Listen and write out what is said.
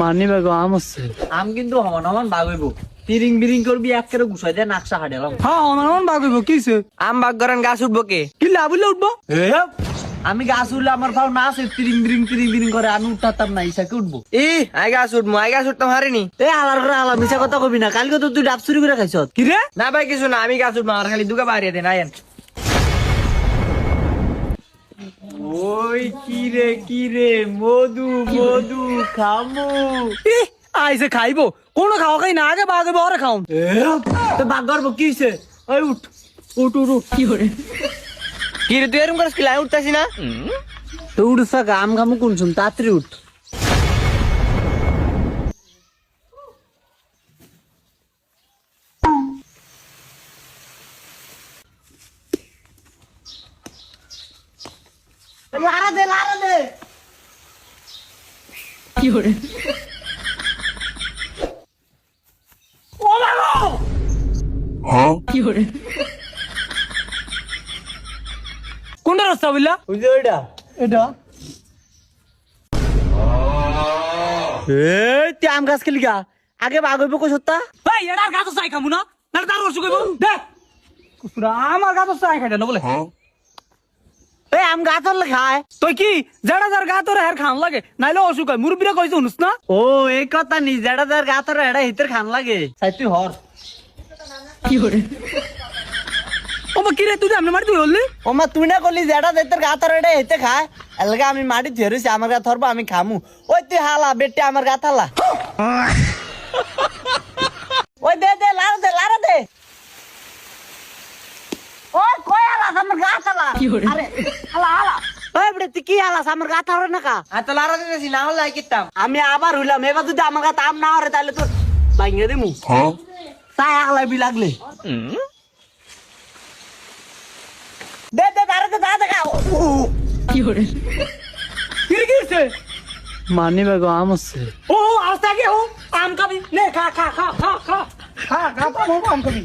মানি বাগো আম আছে। আম কিন্তু হমান হমান বাগ হইব, তিরিং বিরিং করবি এক করে ঘুষাই দিয়ে নাকশা হাঁটালাম। হ্যাঁ আমার মন বাগ হইব কিছে? আম বাগ করেন গাছ উঠবো কে? কি লাভ হইলে উঠবো? আমি গাছ উঠলে আমার ভাও না আছে, তিরিং বিরিং করে আমি উঠতাম না, ইসাকে উঠবো। আই গাছ উঠবো, আই গাছ উঠতাম হারিনি। এ আলার করে আলা মিছা কথা কবি না, কালকে তো তুই ডাব চুরি করে খাইছ। কি রে? না ভাই কিছু না, আমি গাছ উঠবো, আমার খালি দুগা বাড়িয়ে দেন আয়েন। ওই কি রে মধু খামু। আইসে খাইবো, কোন খাওয়া খাই না, আগে বাগে বরে খাও। তো বাগ করবো কি হইছে? ওই উঠ কি করে? কি রে তুই এরকম করে স্কুলে উঠতাছি না? তো উঠছ আম খামু কোন শুন, তাড়াতাড়ি উঠ। লারা দে কি করে? ও বাবা! কি করে? কোনটা রাস্তা বললা? বুঝলি ওইটা? এটা এই তুই আম গাছ খেলি গা, আগে বাগ হইব কই সত্তা? ভাই এটার গাছ চাই খামু না, না তার অসুখ হইব। দেখ কুসুরা আমার গাছ চাই খাইটা না বলে। এই আম গাছ হলে খায়। তুই কি যেটা যার গা তোর হের খান লাগে, নাইলে অসুখ হয়। মুরব্বীরা কইছে শুনুস না? ও এই কথা নি, যেটা যার গা তোর এটা হিতের খান লাগে। চাই তুই হর। কি করে? ও মা কি রে, তুই আমি মারি তুই বললি? ও মা তুই না করলি যেটা যেতের গা তোর এটা হিতে খায়, এলাকা আমি মাটি ধরেছি, আমার গা ধরবো আমি খামু। ওই তুই হালা বেটে আমার গা থালা। ওই দে লারা দে। ওই কই হালাস আমার গা থালা? কি করে? আরে হালা ওই বেটে তুই কি হালাস আমার গা থালা না কা? আর তো লারা দিতেছি, না হলে আই কিতাম। আমি আবার হইলাম, এবার যদি আমার কাছে আম না হরে তাহলে তোর ভাঙিয়ে দিমু। তাই আগলাই বি লাগলে দে দাঁড়া খাও। কি করে? কি রে কিছে? মানি বাগো আম আছে। ও আস্তে আগে ও আম খাবি নে, খা খা খা খা খা খা খা আম খাবি।